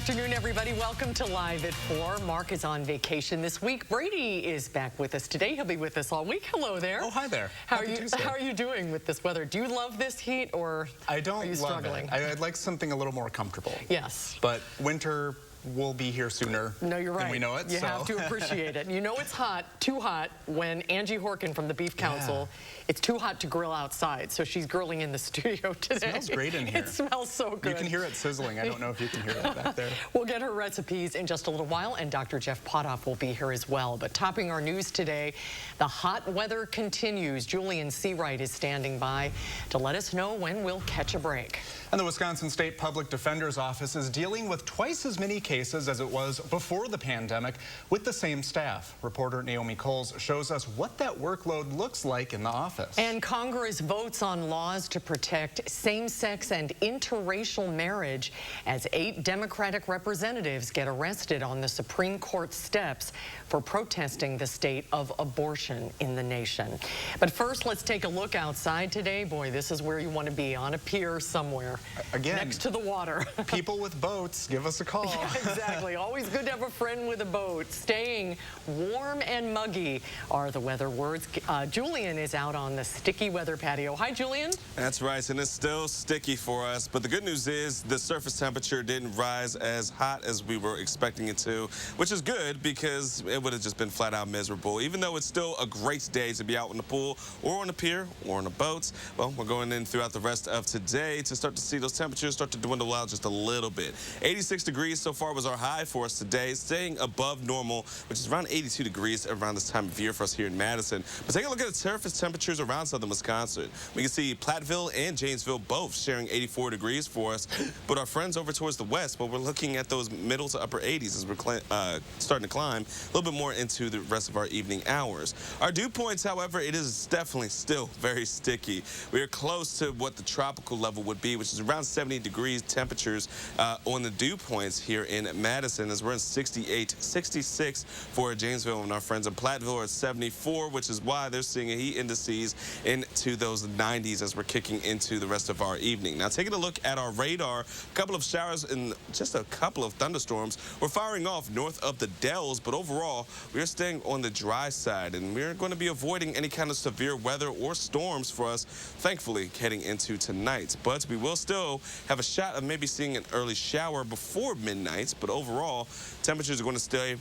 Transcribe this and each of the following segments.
afternoon, everybody. Welcome to Live at 4. Mark is on vacation this week. Brady is back with us today. He'll be with us all week. Hello there. Oh, hi there. How are you doing with this weather? Do you love this heat, or are you struggling? I'd like something a little more comfortable. Yes. But winter will be here sooner than we know it. You have to appreciate it. You know it's hot, too hot, when Angie Horkin from the Beef Council, it's too hot to grill outside, so she's grilling in the studio today. It smells great in here. It smells so good. You can hear it sizzling. I don't know if you can hear that back there. We'll get her recipes in just a little while, and Dr. Jeff Potoff will be here as well. But topping our news today, the hot weather continues. Julian Seawright is standing by to let us know when we'll catch a break. And the Wisconsin State Public Defender's Office is dealing with twice as many cases as it was before the pandemic with the same staff. Reporter Naomi Coles shows us what that workload looks like in the office. And Congress votes on laws to protect same-sex and interracial marriage as 8 Democratic representatives get arrested on the Supreme Court steps for protesting the state of abortion in the nation. But first, let's take a look outside today. Boy, this is where you want to be, on a pier somewhere. Again, next to the water. People with boats, give us a call. Yeah, exactly. Always good to have a friend with a boat. Staying warm and muggy are the weather words. Julian is out on the sticky weather patio. Hi, Julian. That's right, and it's still sticky for us. But the good news is the surface temperature didn't rise as hot as we were expecting it to, which is good because it would have just been flat out miserable. Even though it's still a great day to be out in the pool or on the pier or on the boats, well, we're going in throughout the rest of today to start to see those temperatures start to dwindle out just a little bit. 86 degrees so far was our high for us today, staying above normal, which is around 82 degrees around this time of year for us here in Madison. But take a look at the surface temperatures around southern Wisconsin. We can see Platteville and Janesville both sharing 84 degrees for us, but our friends over towards the west, well, we're looking at those middle to upper 80s as we're starting to climb a little bit more into the rest of our evening hours. Our dew points, however, it is definitely still very sticky. We are close to what the tropical level would be, which is around 70 degrees temperatures on the dew points here in Madison, as we're in 68, 66 for Janesville, and our friends in Platteville are at 74, which is why they're seeing heat indices into those 90s as we're kicking into the rest of our evening. Now, taking a look at our radar, a couple of showers and just a couple of thunderstorms. We're firing off north of the Dells, but overall, we're staying on the dry side, and we're going to be avoiding any kind of severe weather or storms for us, thankfully, heading into tonight. But we will still have a shot of maybe seeing an early shower before midnight, but overall, temperatures are going to stay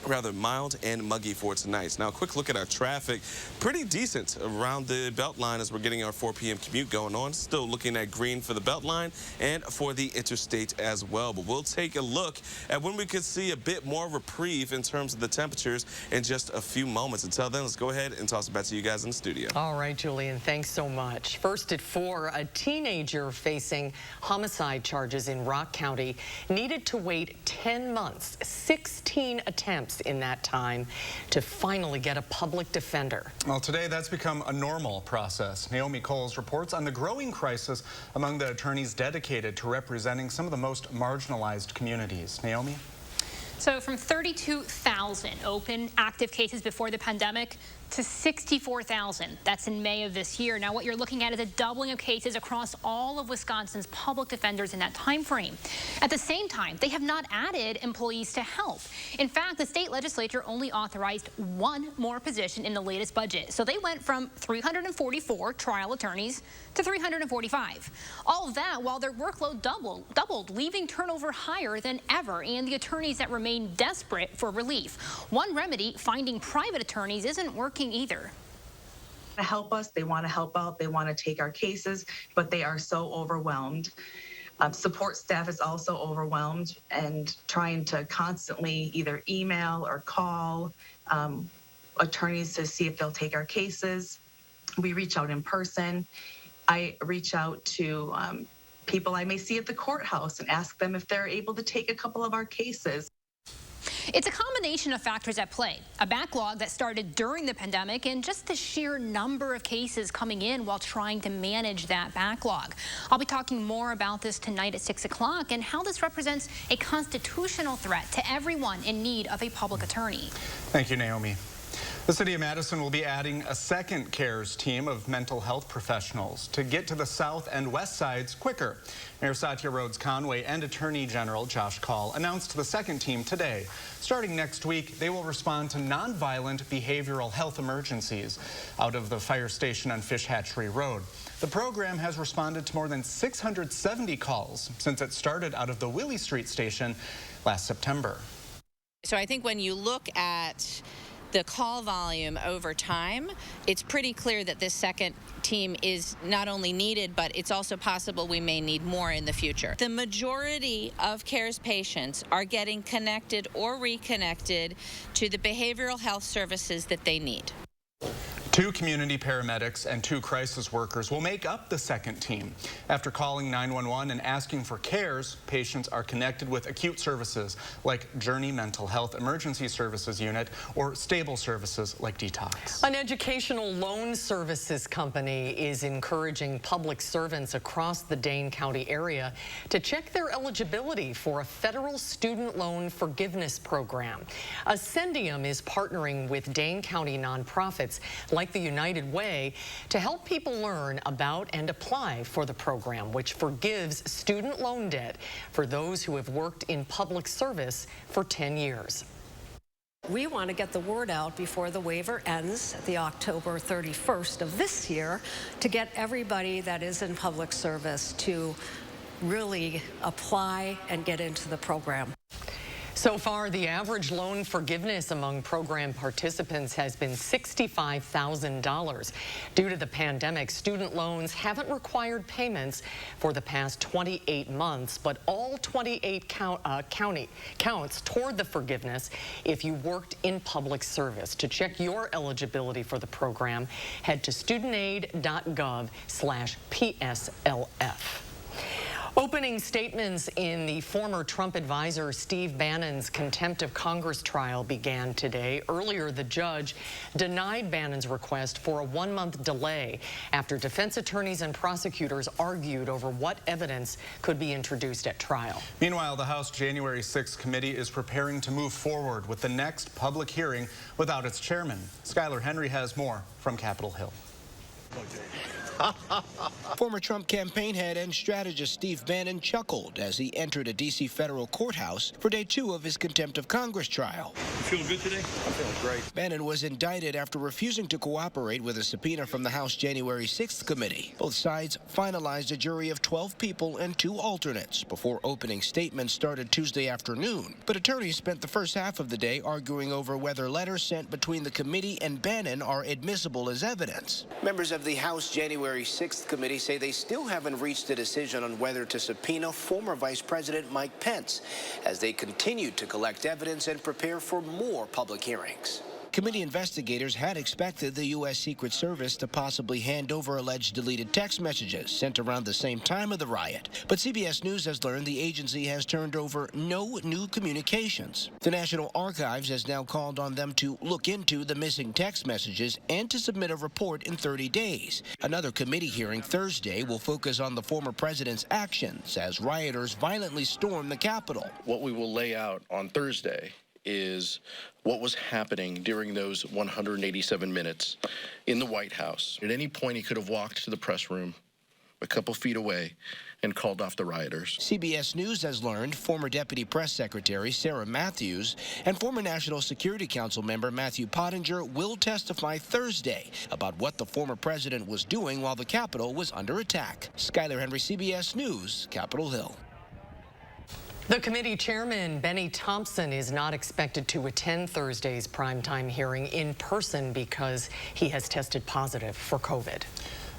rather mild and muggy for tonight. Now, a quick look at our traffic. Pretty decent around the Beltline as we're getting our 4 p.m. commute going on. Still looking at green for the Beltline and for the interstate as well. But we'll take a look at when we could see a bit more reprieve in terms of the temperatures in just a few moments. Until then, let's go ahead and toss it back to you guys in the studio. All right, Julian, thanks so much. First at 4, a teenager facing homicide charges in Rock County needed to wait 10 months, 16 attempts in that time to finally get a public defender. Well, today that's become a normal process. Naomi Coles reports on the growing crisis among the attorneys dedicated to representing some of the most marginalized communities. Naomi? So from 32,000 open active cases before the pandemic to 64,000. That's in May of this year. Now, what you're looking at is a doubling of cases across all of Wisconsin's public defenders in that time frame. At the same time, they have not added employees to help. In fact, the state legislature only authorized 1 more position in the latest budget. So they went from 344 trial attorneys to 345. All of that while their workload doubled, leaving turnover higher than ever, and the attorneys that remain desperate for relief. One remedy, finding private attorneys, isn't working either. To help us, they want to help out, they want to take our cases, but they are so overwhelmed. Support staff is also overwhelmed and trying to constantly either email or call attorneys to see if they'll take our cases. We reach out in person. I reach out to people I may see at the courthouse and ask them if they're able to take a couple of our cases. It's a combination of factors at play. A backlog that started during the pandemic and just the sheer number of cases coming in while trying to manage that backlog. I'll be talking more about this tonight at 6 o'clock and how this represents a constitutional threat to everyone in need of a public attorney. Thank you, Naomi. The city of Madison will be adding a second CARES team of mental health professionals to get to the south and west sides quicker. Mayor Satya Rhodes Conway and Attorney General Josh Kaul announced the second team today. Starting next week, they will respond to nonviolent behavioral health emergencies out of the fire station on Fish Hatchery Road. The program has responded to more than 670 calls since it started out of the Willie Street station last September. So I think when you look at the call volume over time, it's pretty clear that this second team is not only needed, but it's also possible we may need more in the future. The majority of CARES patients are getting connected or reconnected to the behavioral health services that they need. 2 community paramedics and 2 crisis workers will make up the second team. After calling 911 and asking for CARES, patients are connected with acute services like Journey Mental Health Emergency Services Unit or stable services like Detox. An educational loan services company is encouraging public servants across the Dane County area to check their eligibility for a federal student loan forgiveness program. Ascendium is partnering with Dane County nonprofits like the United Way to help people learn about and apply for the program, which forgives student loan debt for those who have worked in public service for 10 years. We want to get the word out before the waiver ends, the October 31st of this year, to get everybody that is in public service to really apply and get into the program. So far, the average loan forgiveness among program participants has been $65,000. Due to the pandemic, student loans haven't required payments for the past 28 months, but all 28 counts toward the forgiveness if you worked in public service. To check your eligibility for the program, head to studentaid.gov/PSLF. Opening statements in the former Trump advisor Steve Bannon's contempt of Congress trial began today. Earlier, the judge denied Bannon's request for a 1-month delay after defense attorneys and prosecutors argued over what evidence could be introduced at trial. Meanwhile, the House January 6th committee is preparing to move forward with the next public hearing without its chairman. Skylar Henry has more from Capitol Hill. Former Trump campaign head and strategist Steve Bannon chuckled as he entered a D.C. federal courthouse for day 2 of his contempt of Congress trial. You feeling good today? I'm feeling great. Bannon was indicted after refusing to cooperate with a subpoena from the House January 6th committee. Both sides finalized a jury of 12 people and 2 alternates before opening statements started Tuesday afternoon. But attorneys spent the first half of the day arguing over whether letters sent between the committee and Bannon are admissible as evidence. Members of the House January 6th committee say they still haven't reached a decision on whether to subpoena former Vice President Mike Pence as they continue to collect evidence and prepare for more public hearings. Committee investigators had expected the U.S. Secret Service to possibly hand over alleged deleted text messages sent around the same time of the riot. But CBS News has learned the agency has turned over no new communications. The National Archives has now called on them to look into the missing text messages and to submit a report in 30 days. Another committee hearing Thursday will focus on the former president's actions as rioters violently stormed the Capitol. What we will lay out on Thursday is what was happening during those 187 minutes in the White House. At any point, he could have walked to the press room a couple feet away and called off the rioters. CBS News has learned former Deputy Press Secretary Sarah Matthews and former National Security Council member Matthew Pottinger will testify Thursday about what the former president was doing while the Capitol was under attack. Skylar Henry, CBS News, Capitol Hill. The committee chairman, Benny Thompson, is not expected to attend Thursday's primetime hearing in person because he has tested positive for COVID.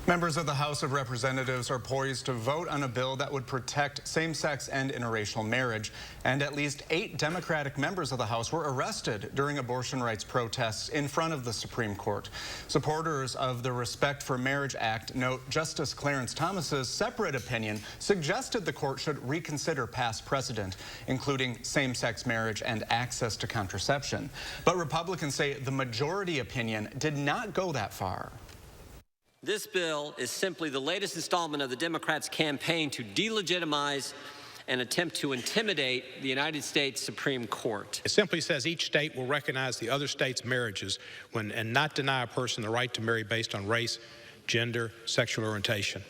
Members of the House of Representatives are poised to vote on a bill that would protect same-sex and interracial marriage, and at least 8 Democratic members of the House were arrested during abortion rights protests in front of the Supreme Court. Supporters of the Respect for Marriage Act note Justice Clarence Thomas's separate opinion suggested the court should reconsider past precedent, including same-sex marriage and access to contraception. But Republicans say the majority opinion did not go that far. This bill is simply the latest installment of the Democrats' campaign to delegitimize and attempt to intimidate the United States Supreme Court. It simply says each state will recognize the other state's marriages and not deny a person the right to marry based on race, gender, sexual orientation.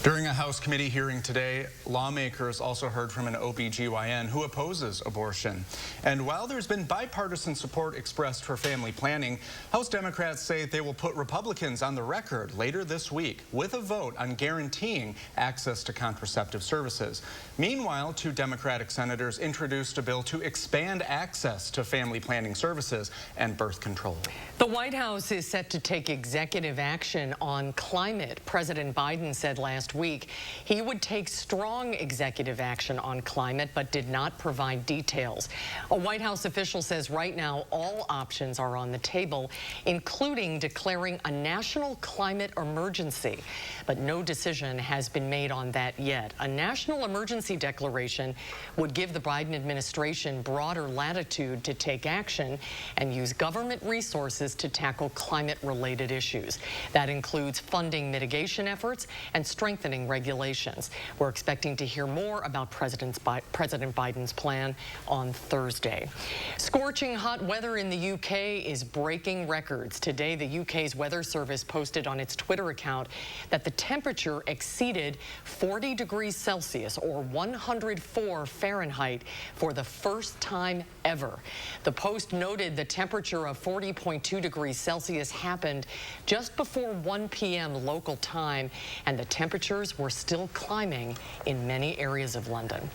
During a House committee hearing today, lawmakers also heard from an OBGYN who opposes abortion. And while there's been bipartisan support expressed for family planning, House Democrats say they will put Republicans on the record later this week with a vote on guaranteeing access to contraceptive services. Meanwhile, 2 Democratic senators introduced a bill to expand access to family planning services and birth control. The White House is set to take executive action on climate. President Biden said last week he would take strong executive action on climate, but did not provide details. A White House official says right now all options are on the table, including declaring a national climate emergency. But no decision has been made on that yet. A national emergency declaration would give the Biden administration broader latitude to take action and use government resources to tackle climate-related issues. That includes funding mitigation efforts and strengthening regulations. We're expecting to hear more about President Biden's plan on Thursday. Scorching hot weather in the UK is breaking records. Today, the UK's Weather Service posted on its Twitter account that the temperature exceeded 40 degrees Celsius or 104 Fahrenheit for the first time ever. The post noted the temperature of 40.2 degrees Celsius happened just before 1 p.m. local time, and the temperatures were still climbing in many areas of London.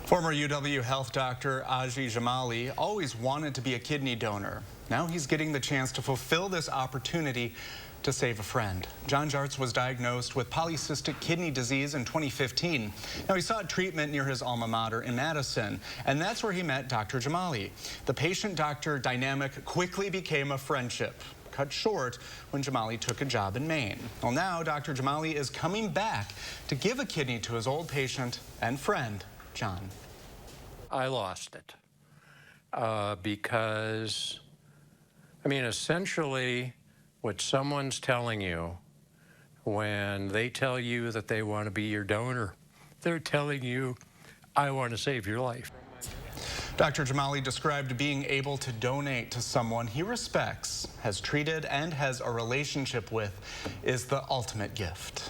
Former UW Health doctor Aji Jamali always wanted to be a kidney donor. Now he's getting the chance to fulfill this opportunity to save a friend. John Jarts was diagnosed with polycystic kidney disease in 2015. Now, he sought treatment near his alma mater in Madison, and that's where he met Dr. Jamali. The patient-doctor dynamic quickly became a friendship, cut short when Jamali took a job in Maine. Well, now Dr. Jamali is coming back to give a kidney to his old patient and friend, John. I lost it because, I mean, essentially, what someone's telling you when they tell you that they want to be your donor, they're telling you, I want to save your life. Dr. Jamali described being able to donate to someone he respects, has treated, and has a relationship with is the ultimate gift.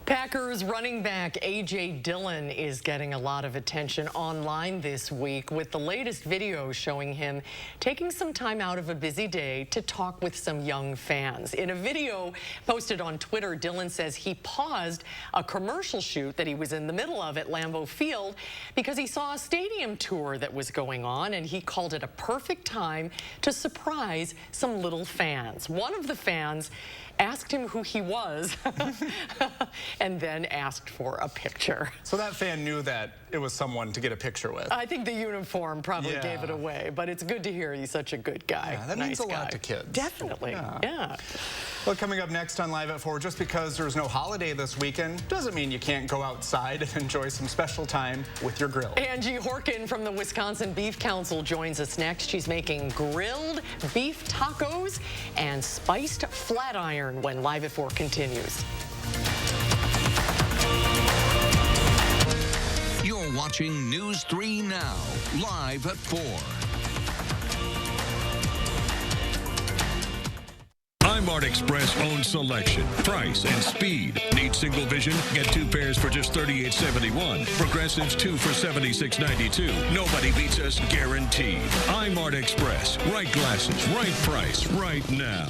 Packers running back A.J. Dillon is getting a lot of attention online this week, with the latest video showing him taking some time out of a busy day to talk with some young fans. In a video posted on Twitter, Dillon says he paused a commercial shoot that he was in the middle of at Lambeau Field because he saw a stadium tour that was going on, and he called it a perfect time to surprise some little fans. One of the fans asked him who he was and then asked for a picture. So that fan knew that it was someone to get a picture with. I think the uniform probably gave it away, but it's good to hear he's such a good guy. Yeah, that means a lot to kids. Definitely, yeah. Well, coming up next on Live at 4, just because there's no holiday this weekend doesn't mean you can't go outside and enjoy some special time with your grill. Angie Horkin from the Wisconsin Beef Council joins us next. She's making grilled beef tacos and spiced flat iron when Live at 4 continues. You're watching News 3 Now, Live at 4. iMart Express owns selection, price, and speed. Need single vision? Get 2 pairs for just $38.71. Progressives 2 for $76.92. Nobody beats us, guaranteed. iMart Express. Right glasses, right price, right now.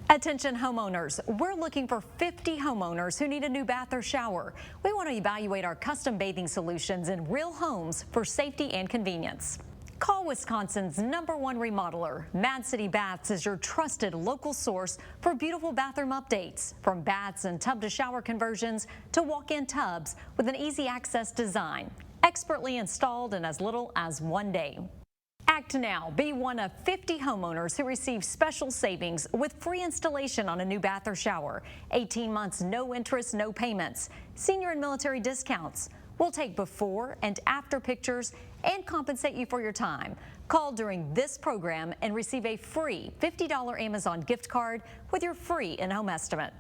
Attention homeowners, we're looking for 50 homeowners who need a new bath or shower. We want to evaluate our custom bathing solutions in real homes for safety and convenience. Call Wisconsin's #1 remodeler. Mad City Baths is your trusted local source for beautiful bathroom updates, from baths and tub to shower conversions to walk-in tubs with an easy access design, expertly installed in as little as 1 day. Act now. Be one of 50 homeowners who receive special savings with free installation on a new bath or shower. 18 months, no interest, no payments. Senior and military discounts. We'll take before and after pictures and compensate you for your time. Call during this program and receive a free $50 Amazon gift card with your free in-home estimate.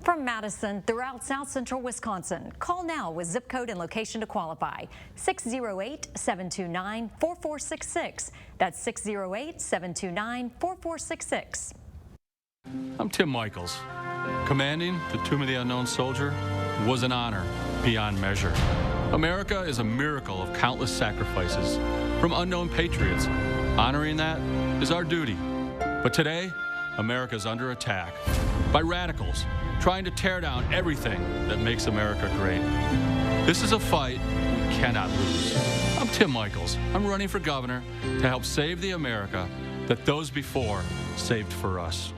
From Madison throughout South Central Wisconsin, call now with zip code and location to qualify. 608-729-4466. That's 608-729-4466. I'm Tim Michaels. Commanding the Tomb of the Unknown Soldier was an honor beyond measure. America is a miracle of countless sacrifices from unknown patriots. Honoring that is our duty. But today, America is under attack by radicals trying to tear down everything that makes America great. This is a fight we cannot lose. I'm Tim Michaels. I'm running for governor to help save the America that those before saved for us.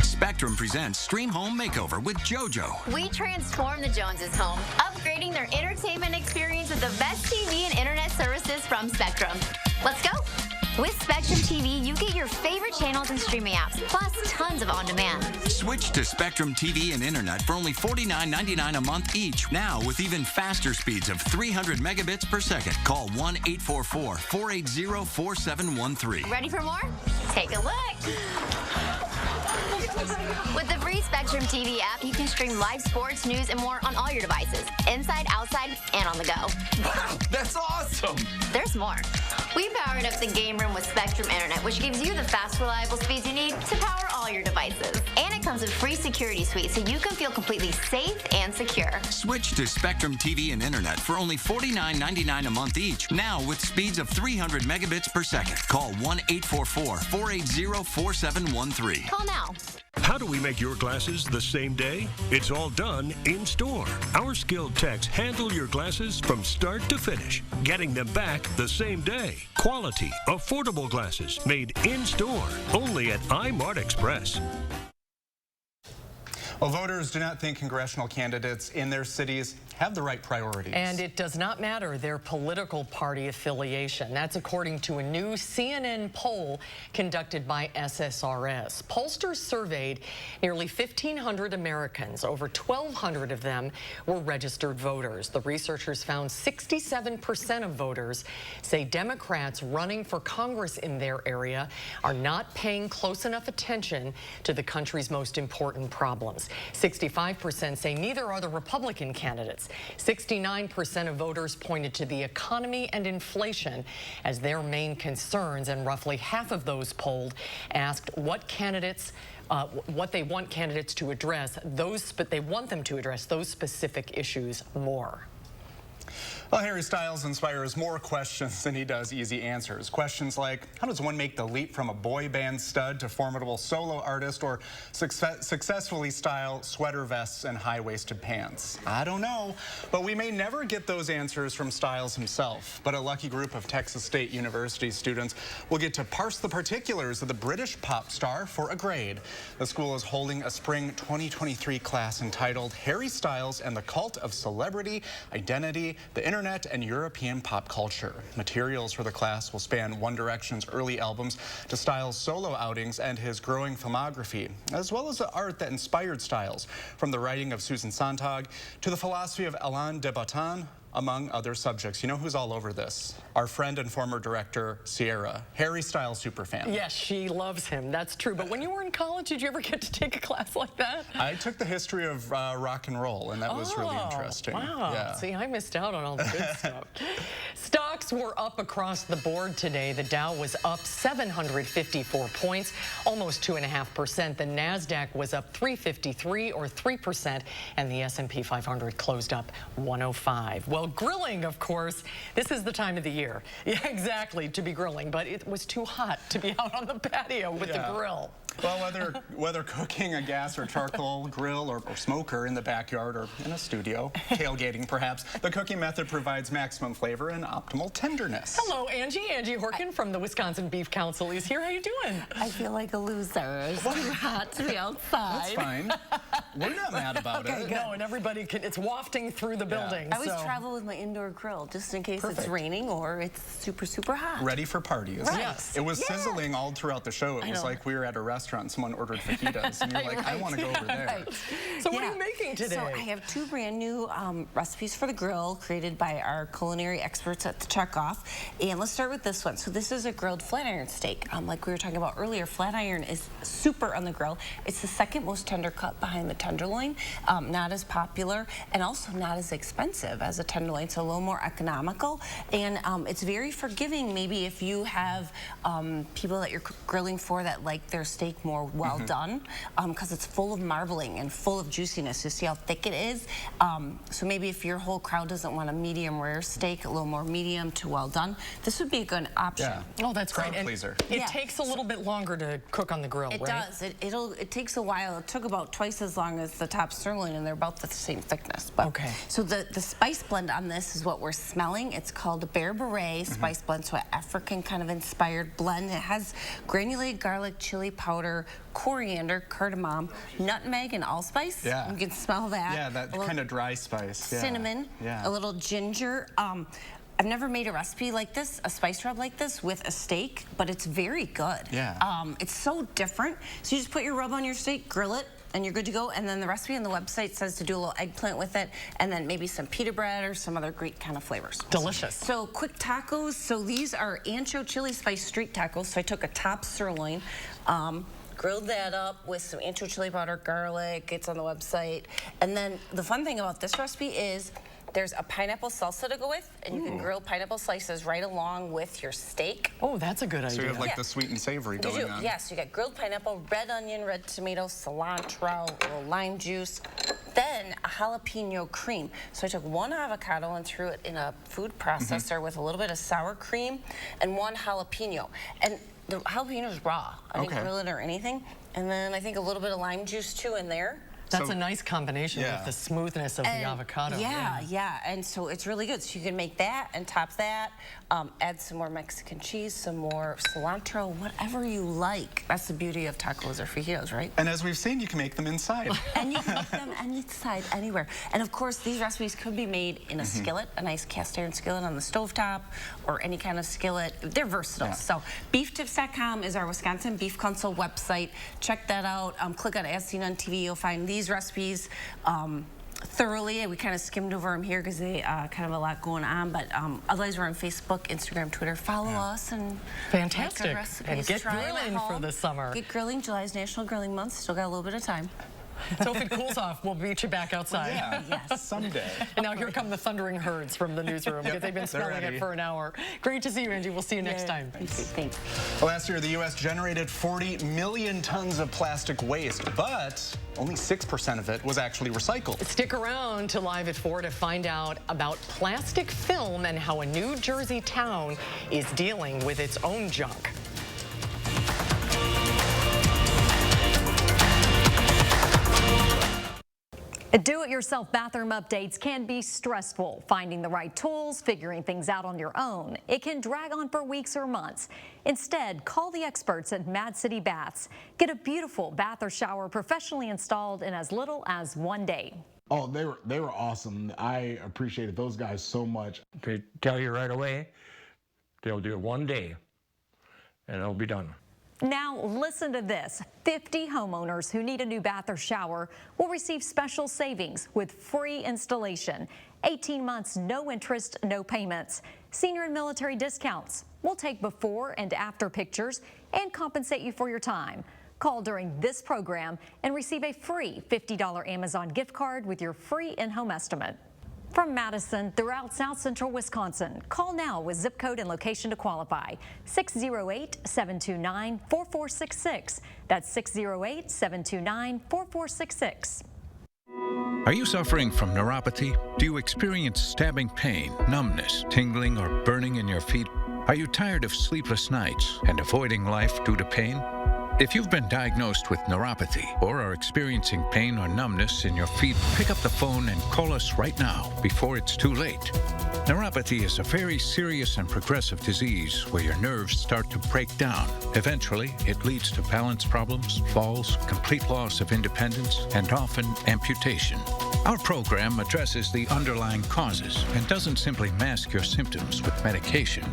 Spectrum presents Stream Home Makeover with JoJo. We transform the Joneses' home, upgrading their entertainment experience with the best TV and internet services from Spectrum. Let's go. With Spectrum TV, you get your favorite channels and streaming apps, plus tons of on-demand. Switch to Spectrum TV and internet for only $49.99 a month each. Now with even faster speeds of 300 megabits per second. Call 1-844-480-4713. Ready for more? Take a look. With the free Spectrum TV app, you can stream live sports, news, and more on all your devices, inside, outside, and on the go. Wow, that's awesome! There's more. We powered up the game room with Spectrum Internet, which gives you the fast, reliable speeds you need to power all your devices. And it comes with free security suite, so you can feel completely safe and secure. Switch to Spectrum TV and internet for only $49.99 a month each. Now with speeds of 300 megabits per second. Call 1-844-480-4713. Call now. How do we make your glasses the same day? It's all done in store. Our skilled techs handle your glasses from start to finish, getting them back the same day. Quality, affordable glasses made in store, only at iMart Express. Well, voters do not think congressional candidates in their cities have the right priorities. And it does not matter their political party affiliation. That's according to a new CNN poll conducted by SSRS. Pollsters surveyed nearly 1,500 Americans. Over 1,200 of them were registered voters. The researchers found 67% of voters say Democrats running for Congress in their area are not paying close enough attention to the country's most important problems. 65% say neither are the Republican candidates. 69% of voters pointed to the economy and inflation as their main concerns, and roughly half of those polled asked what they want candidates to address, but they want them to address those specific issues more. Well, Harry Styles inspires more questions than he does easy answers. Questions like, how does one make the leap from a boy band stud to formidable solo artist, or successfully style sweater vests and high-waisted pants? I don't know, but we may never get those answers from Styles himself. But a lucky group of Texas State University students will get to parse the particulars of the British pop star for a grade. The school is holding a spring 2023 class entitled Harry Styles and the Cult of Celebrity, Identity, the Internet, and European Pop Culture. Materials for the class will span One Direction's early albums to Styles' solo outings and his growing filmography, as well as the art that inspired Styles, from the writing of Susan Sontag to the philosophy of Alain de Botton, among other subjects. You know who's all over this? Our friend and former director, Sierra, Harry Styles superfan. Yes, she loves him. That's true. But when you were in college, did you ever get to take a class like that? I took the history of rock and roll, and that was really interesting. Wow. Yeah. See, I missed out on all the good stuff. Stocks were up across the board today. The Dow was up 754 points, almost 2.5%. The NASDAQ was up 353 or 3%, and the S&P 500 closed up 105. Well, grilling, of course, this is the time of the year. Yeah, exactly, to be grilling, but it was too hot to be out on the patio with the grill. Well, whether cooking a gas or charcoal grill or smoker in the backyard or in a studio, tailgating perhaps, the cooking method provides maximum flavor and optimal tenderness. Hello, Angie. Angie Horkin from the Wisconsin Beef Council is here. How you doing? I feel like a loser. It's too hot to be outside. That's fine. We're not mad about it. No, and everybody it's wafting through the building. I always travel with my indoor grill just in case it's raining or it's super, super hot. Ready for parties. Right. Yes. It was sizzling all throughout the show. It was like we were at a restaurant and someone ordered fajitas, and you're like, I want to go over there. So what are you making today? So I have two brand new recipes for the grill created by our culinary experts at the Checkoff. And let's start with this one. So this is a grilled flat iron steak. Like we were talking about earlier, flat iron is super on the grill. It's the second most tender cut behind the tenderloin. Not as popular and also not as expensive as a tenderloin, so a little more economical. And it's very forgiving. Maybe if you have people that you're grilling for that like their steak more well done, because it's full of marbling and full of juiciness. You see how thick it is? So maybe if your whole crowd doesn't want a medium rare steak, a little more medium to well done, this would be a good option. Yeah. Oh, that's great. Pleaser. It takes a little bit longer to cook on the grill, It right? does. It takes a while. It took about twice as long as the top sirloin, and they're about the same thickness. But, okay. So the spice blend on this is what we're smelling. It's called a Bear Beret spice blend, so an African kind of inspired blend. It has granulated garlic, chili powder, coriander, cardamom, nutmeg, and allspice. Yeah. You can smell that. Yeah, that kind of dry spice. Yeah. Cinnamon, a little ginger. I've never made a recipe like this, a spice rub like this with a steak, but it's very good. Yeah. It's so different. So you just put your rub on your steak, grill it, and you're good to go. And then the recipe on the website says to do a little eggplant with it, and then maybe some pita bread or some other great kind of flavors. Delicious. So quick tacos. So these are ancho chili spice street tacos. So I took a top sirloin, grilled that up with some ancho chili powder, garlic. It's on the website. And then the fun thing about this recipe is there's a pineapple salsa to go with, and you can grill pineapple slices right along with your steak. Oh, that's a good idea. So you have like the sweet and savory going on. Yes, you got grilled pineapple, red onion, red tomato, cilantro, a little lime juice, then a jalapeno cream. So I took one avocado and threw it in a food processor with a little bit of sour cream and one jalapeno. And the jalapeno is raw. I didn't grill it or anything. And then I think a little bit of lime juice too in there. That's a nice combination with the smoothness of the avocado. Yeah, and so it's really good. So you can make that and top that, add some more Mexican cheese, some more cilantro, whatever you like. That's the beauty of tacos or fajitas, right? And as we've seen, you can make them inside. And you can make them inside, anywhere. And of course, these recipes could be made in a skillet, a nice cast iron skillet on the stovetop, or any kind of skillet. They're versatile. So beeftips.com is our Wisconsin Beef Council website. Check that out. Click on As Seen on TV. You'll find these recipes thoroughly. We kind of skimmed over them here because they kind of a lot going on, but otherwise we're on Facebook, Instagram, Twitter. Follow us and fantastic. Like our recipes. And get Try grilling for the summer. Get grilling. July's National Grilling Month. Still got a little bit of time. So if it cools off, we'll meet you back outside. Yes. Someday. And now here come the thundering herds from the newsroom because they've been smelling it for an hour. Great to see you, Angie. We'll see you next time. Thanks. Last year, the U.S. generated 40 million tons of plastic waste, but only 6% of it was actually recycled. Stick around to Live at 4 to find out about plastic film and how a New Jersey town is dealing with its own junk. Do-it-yourself bathroom updates can be stressful. Finding the right tools, figuring things out on your own. It can drag on for weeks or months. Instead, call the experts at Mad City Baths. Get a beautiful bath or shower professionally installed in as little as 1 day. Oh, they were awesome. I appreciated those guys so much. They tell you right away, they'll do it 1 day, and it'll be done. Now, listen to this. 50 homeowners who need a new bath or shower will receive special savings with free installation. 18 months, no interest, no payments. Senior and military discounts. We'll take before and after pictures and compensate you for your time. Call during this program and receive a free $50 Amazon gift card with your free in-home estimate. From Madison throughout South Central Wisconsin, call now with zip code and location to qualify. 608-729-4466. That's 608-729-4466. Are you suffering from neuropathy? Do you experience stabbing pain, numbness, tingling, or burning in your feet? Are you tired of sleepless nights and avoiding life due to pain? If you've been diagnosed with neuropathy or are experiencing pain or numbness in your feet, pick up the phone and call us right now before it's too late. Neuropathy is a very serious and progressive disease where your nerves start to break down. Eventually, it leads to balance problems, falls, complete loss of independence, and often amputation. Our program addresses the underlying causes and doesn't simply mask your symptoms with medication.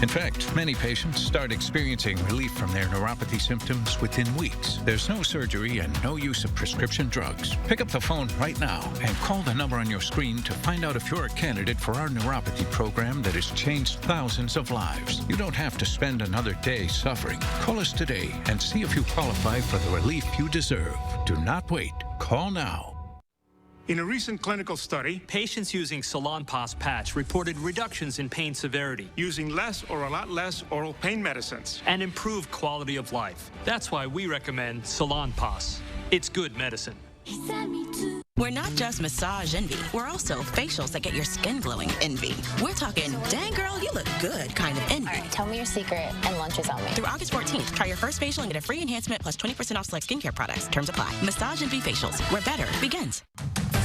In fact, many patients start experiencing relief from their neuropathy symptoms within weeks. There's no surgery and no use of prescription drugs. Pick up the phone right now and call the number on your screen to find out if you're a candidate for our neuropathy program that has changed thousands of lives. You don't have to spend another day suffering. Call us today and see if you qualify for the relief you deserve. Do not wait. Call Call now. In a recent clinical study, patients using Salonpas patch reported reductions in pain severity, using less or a lot less oral pain medicines, and improved quality of life. That's why we recommend Salonpas. It's good medicine. We're not just massage envy. We're also facials that get your skin glowing envy. We're talking, dang girl, you look good kind of envy. All right, tell me your secret and lunch is on me. Through August 14th, try your first facial and get a free enhancement plus 20% off select skincare products. Terms apply. Massage envy facials, where better begins.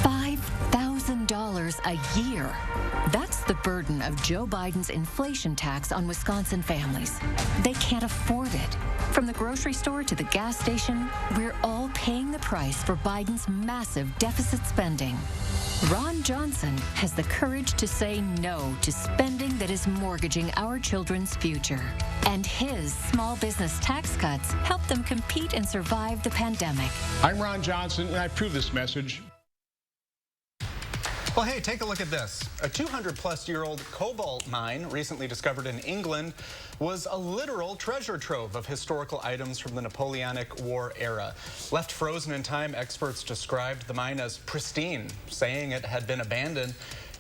$5,000 a year. That's the burden of Joe Biden's inflation tax on Wisconsin families. They can't afford it. From the grocery store to the gas station, we're all paying the price for Biden's massive deficit spending. Ron Johnson has the courage to say no to spending that is mortgaging our children's future. And his small business tax cuts help them compete and survive the pandemic. I'm Ron Johnson, and I approve this message. Well, hey, take a look at this. A 200-plus-year-old cobalt mine recently discovered in England was a literal treasure trove of historical items from the Napoleonic War era. Left frozen in time, experts described the mine as pristine, saying it had been abandoned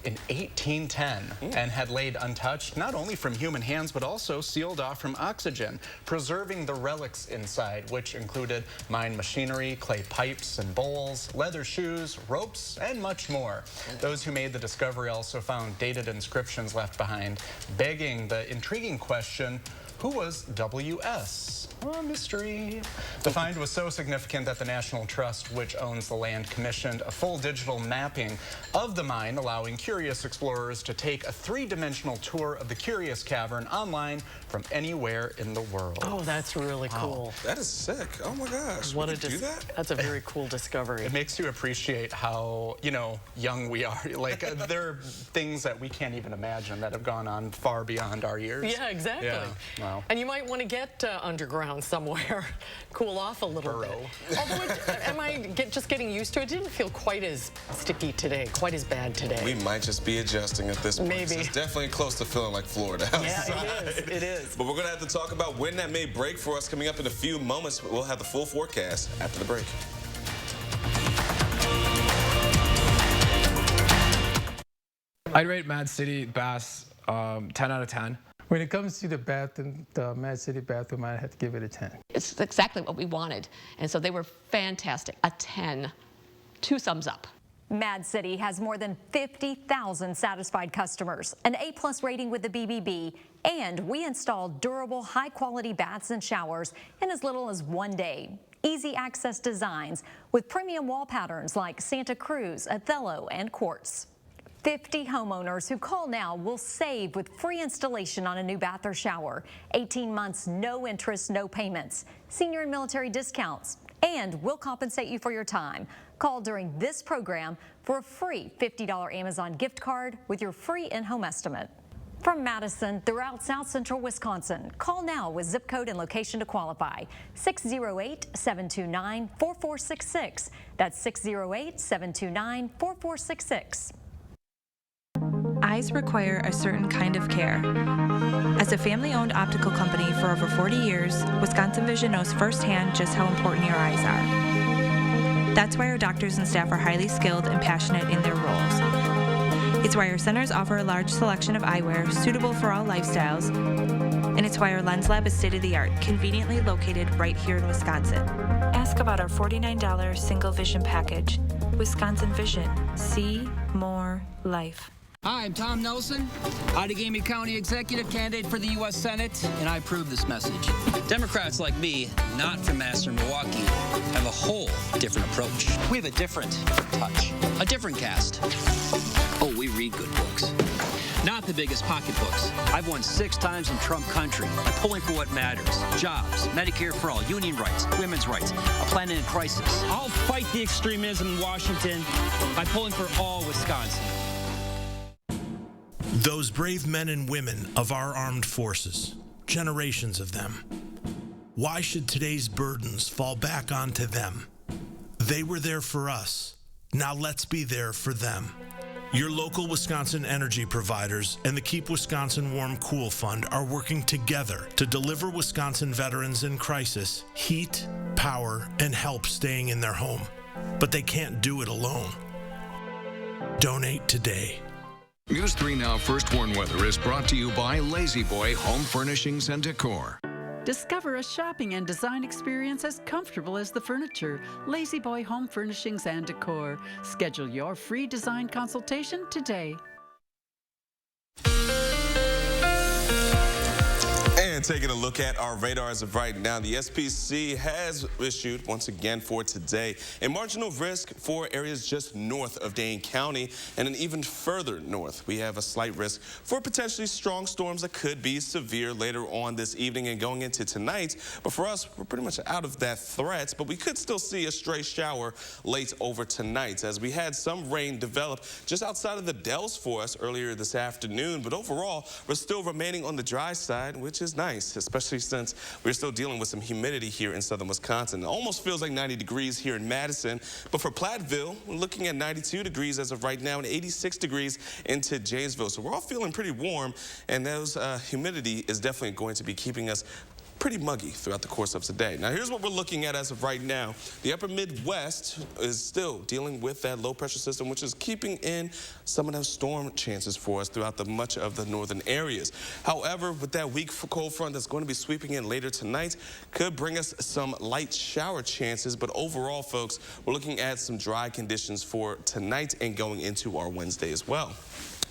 in 1810 and had laid untouched, not only from human hands, but also sealed off from oxygen, preserving the relics inside, which included mine machinery, clay pipes and bowls, leather shoes, ropes, and much more. Those who made the discovery also found dated inscriptions left behind, begging the intriguing question, who was W.S.? Oh, mystery. The find was so significant that the National Trust, which owns the land, commissioned a full digital mapping of the mine, allowing curious explorers to take a three-dimensional tour of the Curious Cavern online from anywhere in the world. Oh, that's really cool. That is sick. Oh my gosh. What we can do that? That's a very cool discovery. It makes you appreciate how, young we are. Like, there are things that we can't even imagine that have gone on far beyond our years. Yeah, exactly. Yeah. Wow. And you might want to get underground somewhere, cool off a little bit. Although, am I just getting used to it? It didn't feel quite as sticky today, quite as bad today. We might just be adjusting at this point. Maybe. It's definitely close to feeling like Florida outside. Yeah, it is. But we're going to have to talk about when that may break for us coming up in a few moments. We'll have the full forecast after the break. I'd rate Mad City Bass 10 out of 10. When it comes to the bathroom, the Mad City bathroom, I had to give it a 10. It's exactly what we wanted. And so they were fantastic. A 10, 2 thumbs up. Mad City has more than 50,000 satisfied customers, an A+ rating with the BBB, and we installed durable, high-quality baths and showers in as little as 1 day. Easy access designs with premium wall patterns like Santa Cruz, Othello, and Quartz. 50 homeowners who call now will save with free installation on a new bath or shower, 18 months, no interest, no payments, senior and military discounts, and we'll compensate you for your time. Call during this program for a free $50 Amazon gift card with your free in-home estimate. From Madison throughout South Central Wisconsin, call now with zip code and location to qualify. 608-729-4466. That's 608-729-4466. Eyes require a certain kind of care. As a family-owned optical company for over 40 years, Wisconsin Vision knows firsthand just how important your eyes are. That's why our doctors and staff are highly skilled and passionate in their roles. It's why our centers offer a large selection of eyewear suitable for all lifestyles, and it's why our lens lab is state-of-the-art, conveniently located right here in Wisconsin. Ask about our $49 single vision package. Wisconsin Vision. See more life. Hi, I'm Tom Nelson, Outagamie County Executive Candidate for the U.S. Senate, and I approve this message. Democrats like me, not from Madison or Milwaukee, have a whole different approach. We have a different touch, a different cast. Oh, we read good books. Not the biggest pocketbooks. I've won 6 times in Trump country by pulling for what matters. Jobs, Medicare for all, union rights, women's rights, a planet in crisis. I'll fight the extremism in Washington by pulling for all Wisconsin. Those brave men and women of our armed forces, generations of them. Why should today's burdens fall back onto them? They were there for us. Now let's be there for them. Your local Wisconsin energy providers and the Keep Wisconsin Warm Cool Fund are working together to deliver Wisconsin veterans in crisis heat, power, and help staying in their home. but they can't do it alone. Donate today. News 3 Now First Warn Weather is brought to you by Lazy Boy Home Furnishings and Decor. Discover a shopping and design experience as comfortable as the furniture. Lazy Boy Home Furnishings and Decor. Schedule your free design consultation today. And taking a look at our radar as of right now, the SPC has issued, once again for today, a marginal risk for areas just north of Dane County and an even further north. We have a slight risk for potentially strong storms that could be severe later on this evening and going into tonight. But for us, we're pretty much out of that threat, but we could still see a stray shower late over tonight as we had some rain develop just outside of the Dells for us earlier this afternoon. But overall, we're still remaining on the dry side, which is nice, especially since we're still dealing with some humidity here in southern Wisconsin. It almost feels like 90 degrees here in Madison, but for Platteville, we're looking at 92 degrees as of right now and 86 degrees into Janesville. So we're all feeling pretty warm, and those humidity is definitely going to be keeping us pretty muggy throughout the course of today. Now, here's what we're looking at as of right now. The upper Midwest is still dealing with that low pressure system, which is keeping in some of those storm chances for us throughout much of the northern areas. However, with that weak cold front that's going to be sweeping in later tonight, could bring us some light shower chances. But overall, folks, we're looking at some dry conditions for tonight and going into our Wednesday as well.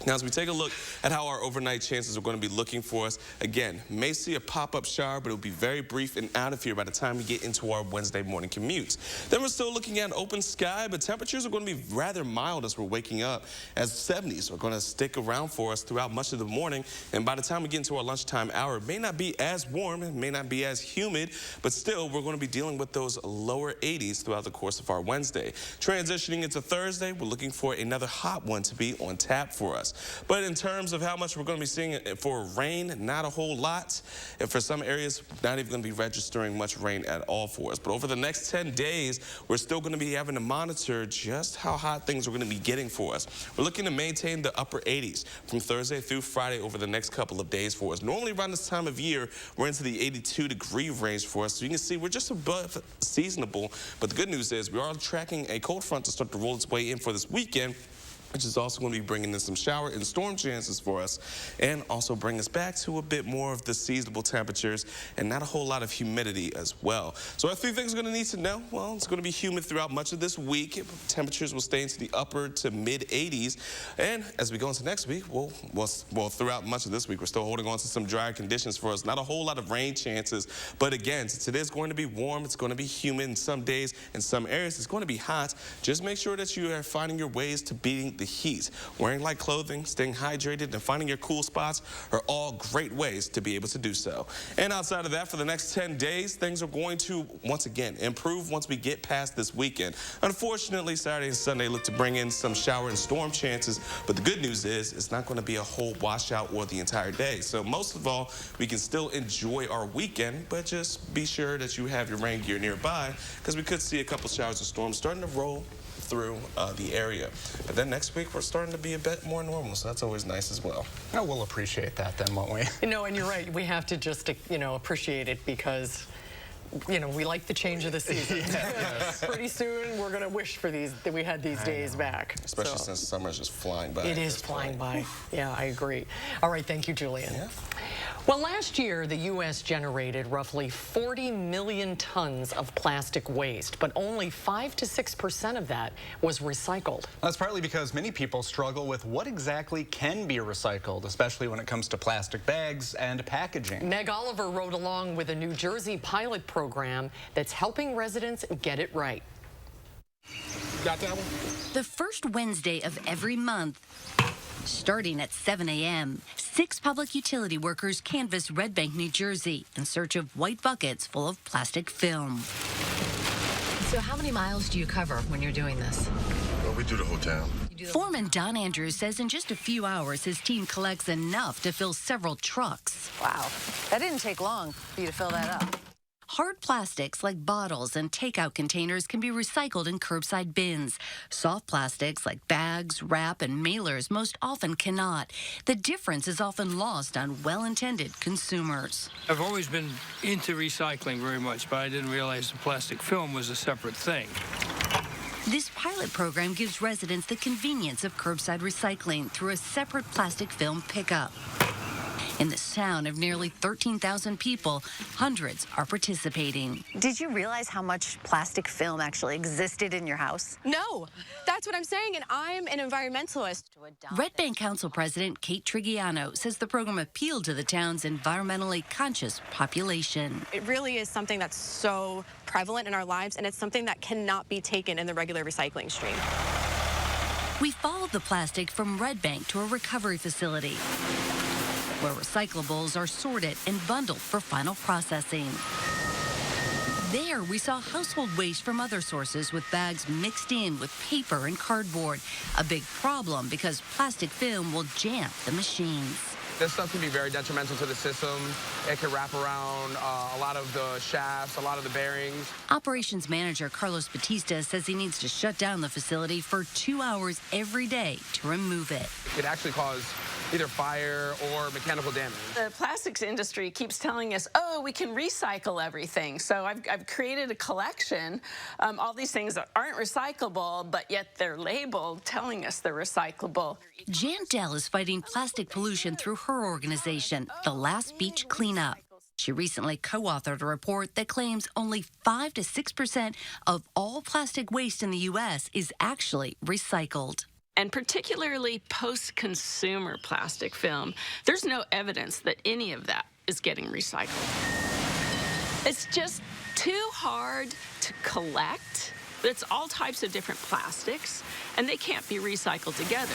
Now, as we take a look at how our overnight chances are going to be looking for us, again, may see a pop-up shower, but it'll be very brief and out of here by the time we get into our Wednesday morning commutes. Then we're still looking at open sky, but temperatures are going to be rather mild as we're waking up, as 70s are going to stick around for us throughout much of the morning. And by the time we get into our lunchtime hour, it may not be as warm, it may not be as humid, but still, we're going to be dealing with those lower 80s throughout the course of our Wednesday. Transitioning into Thursday, we're looking for another hot one to be on tap for us. But in terms of how much we're going to be seeing for rain, not a whole lot. And for some areas, not even going to be registering much rain at all for us. But over the next 10 days, we're still going to be having to monitor just how hot things are going to be getting for us. We're looking to maintain the upper 80s from Thursday through Friday over the next couple of days for us. Normally around this time of year, we're into the 82-degree range for us. So you can see we're just above seasonable. But the good news is we are tracking a cold front to start to roll its way in for this weekend, which is also going to be bringing in some shower and storm chances for us and also bring us back to a bit more of the seasonable temperatures and not a whole lot of humidity as well. So our three things we're going to need to know, well, it's going to be humid throughout much of this week. Temperatures will stay into the upper to mid 80s. And as we go into next week, well, throughout much of this week, we're still holding on to some drier conditions for us. Not a whole lot of rain chances. But again, since it is going to be warm, it's going to be humid in some days. In some areas, it's going to be hot. Just make sure that you are finding your ways to beating the heat. Wearing light clothing, staying hydrated, and finding your cool spots are all great ways to be able to do so. And outside of that, for the next 10 days, things are going to, once again, improve once we get past this weekend. Unfortunately, Saturday and Sunday look to bring in some shower and storm chances, but the good news is it's not going to be a whole washout or the entire day. So most of all, we can still enjoy our weekend, but just be sure that you have your rain gear nearby because we could see a couple showers of storms starting to roll through the area. But then next week, we're starting to be a bit more normal, so that's always nice as well. Oh, we'll appreciate that then, won't we? You know, and you're right. We have to just, you know, appreciate it because, you know, we like the change of the season. Yes. Pretty soon, we're going to wish for these, that we had these days back. Especially since summer's just flying by. It is flying by. Yeah, I agree. All right, thank you, Julian. Yeah. Well, last year, the U.S. generated roughly 40 million tons of plastic waste, but only 5 to 6% of that was recycled. That's partly because many people struggle with what exactly can be recycled, especially when it comes to plastic bags and packaging. Meg Oliver rode along with a New Jersey pilot program that's helping residents get it right. Got that one? The first Wednesday of every month, starting at 7 a.m., 6 public utility workers canvass Red Bank, New Jersey, in search of white buckets full of plastic film. So how many miles do you cover when you're doing this? Well, we do the whole town. Foreman Don Andrews says in just a few hours, his team collects enough to fill several trucks. Wow, that didn't take long for you to fill that up. Hard plastics like bottles and takeout containers can be recycled in curbside bins. Soft plastics like bags, wrap, and mailers most often cannot. The difference is often lost on well-intended consumers. I've always been into recycling very much, but I didn't realize the plastic film was a separate thing. This pilot program gives residents the convenience of curbside recycling through a separate plastic film pickup. In this town of nearly 13,000 people, hundreds are participating. Did you realize how much plastic film actually existed in your house? No, that's what I'm saying, and I'm an environmentalist. Red Bank Council President Kate Trigiano says the program appealed to the town's environmentally conscious population. It really is something that's so prevalent in our lives, and it's something that cannot be taken in the regular recycling stream. We followed the plastic from Red Bank to a recovery facility, where recyclables are sorted and bundled for final processing. There, we saw household waste from other sources with bags mixed in with paper and cardboard. A big problem because plastic film will jam the machines. This stuff can be very detrimental to the system. It can wrap around a lot of the shafts, a lot of the bearings. Operations manager Carlos Batista says he needs to shut down the facility for 2 hours every day to remove it. It could actually cause either fire or mechanical damage. The plastics industry keeps telling us, oh, we can recycle everything. So I've created a collection, all these things that aren't recyclable, but yet they're labeled telling us they're recyclable. Jan Dell is fighting plastic pollution through her organization, The Last Beach Cleanup. She recently co-authored a report that claims only 5 to 6% of all plastic waste in the U.S. is actually recycled. And particularly post-consumer plastic film, there's no evidence that any of that is getting recycled. It's just too hard to collect. It's all types of different plastics, and they can't be recycled together.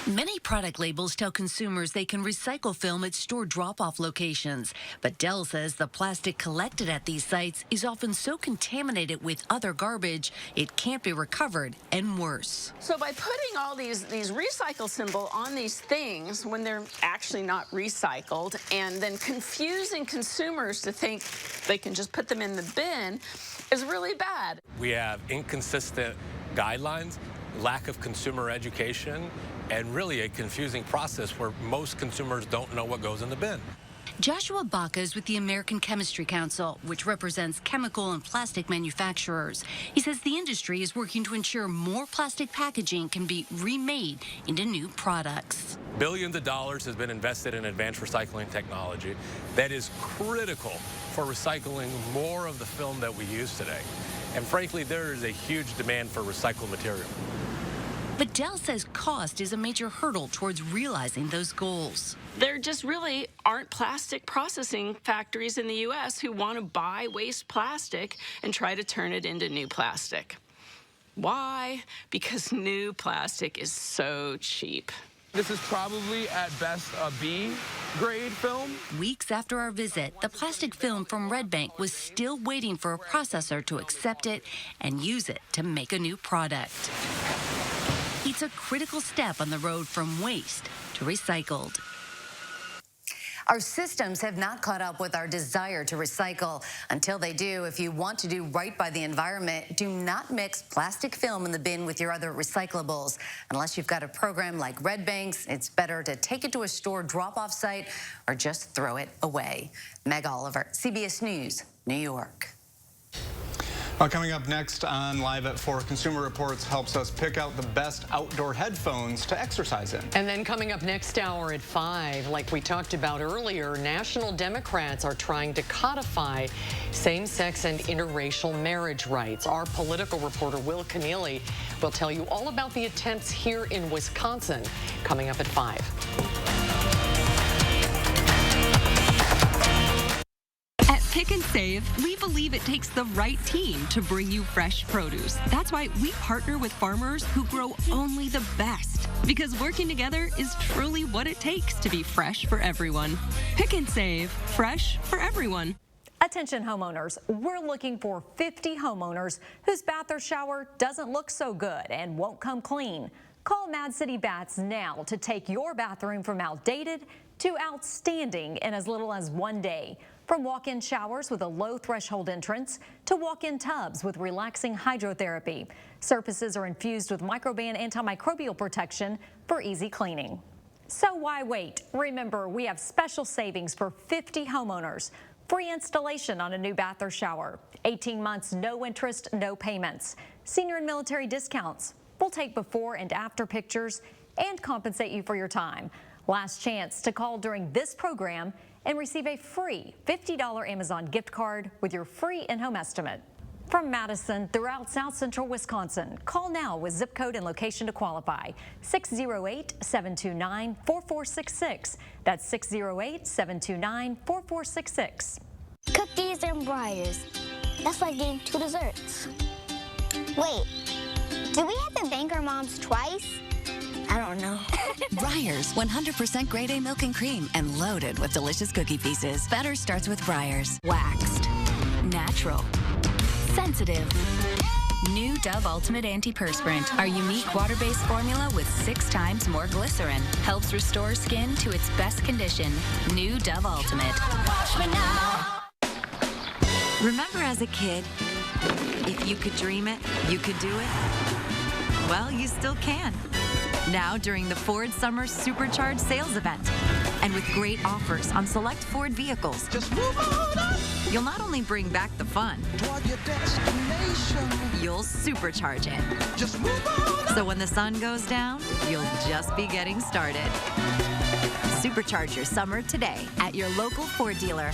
Many product labels tell consumers they can recycle film at store drop-off locations. But Dell says the plastic collected at these sites is often so contaminated with other garbage, it can't be recovered, and worse. So by putting all these recycle symbol on these things when they're actually not recycled, and then confusing consumers to think they can just put them in the bin is really bad. We have inconsistent guidelines, lack of consumer education, and really a confusing process where most consumers don't know what goes in the bin. Joshua Baca is with the American Chemistry Council, which represents chemical and plastic manufacturers. He says the industry is working to ensure more plastic packaging can be remade into new products. Billions of dollars has been invested in advanced recycling technology that is critical for recycling more of the film that we use today. And frankly, there is a huge demand for recycled material. But Dell says cost is a major hurdle towards realizing those goals. There just really aren't plastic processing factories in the U.S. who want to buy waste plastic and try to turn it into new plastic. Why? Because new plastic is so cheap. This is probably at best a B grade film. Weeks after our visit, the plastic film from Red Bank was still waiting for a processor to accept it and use it to make a new product. It's a critical step on the road from waste to recycled. Our systems have not caught up with our desire to recycle. Until they do, if you want to do right by the environment, do not mix plastic film in the bin with your other recyclables. Unless you've got a program like Red Bank's, it's better to take it to a store drop-off site or just throw it away. Meg Oliver, CBS News, New York. Coming up next on Live at 4, Consumer Reports helps us pick out the best outdoor headphones to exercise in. And then coming up next hour at 5, like we talked about earlier, national Democrats are trying to codify same-sex and interracial marriage rights. Our political reporter, Will Keneally, will tell you all about the attempts here in Wisconsin, coming up at 5. Pick and Save, we believe it takes the right team to bring you fresh produce. That's why we partner with farmers who grow only the best, because working together is truly what it takes to be fresh for everyone. Pick and Save, fresh for everyone. Attention homeowners, we're looking for 50 homeowners whose bath or shower doesn't look so good and won't come clean. Call Mad City Baths now to take your bathroom from outdated to outstanding in as little as 1 day. From walk-in showers with a low threshold entrance to walk-in tubs with relaxing hydrotherapy. Surfaces are infused with Microban antimicrobial protection for easy cleaning. So why wait? Remember, we have special savings for 50 homeowners. Free installation on a new bath or shower. 18 months, no interest, no payments. senior and military discounts. We'll take before and after pictures and compensate you for your time. Last chance to call during this program and receive a free $50 Amazon gift card with your free in-home estimate. From Madison throughout South Central Wisconsin, call now with zip code and location to qualify. 608-729-4466. That's 608-729-4466. Cookies and Briars. That's like getting 2 desserts. Wait, do we have to thank our moms twice? I don't know. Breyers, 100% grade A milk and cream and loaded with delicious cookie pieces. Better starts with Breyers. Waxed. Natural. Sensitive. New Dove Ultimate Antiperspirant. Our unique water-based formula with 6 times more glycerin helps restore skin to its best condition. New Dove Ultimate. Wash me now. Remember as a kid, if you could dream it, you could do it? Well, you still can. Now during the Ford Summer Supercharged Sales Event. And with great offers on select Ford vehicles. Just move on up. You'll not only bring back the fun, toward your destination. You'll supercharge it. Just move on up. So when the sun goes down, you'll just be getting started. Supercharge your summer today at your local Ford dealer.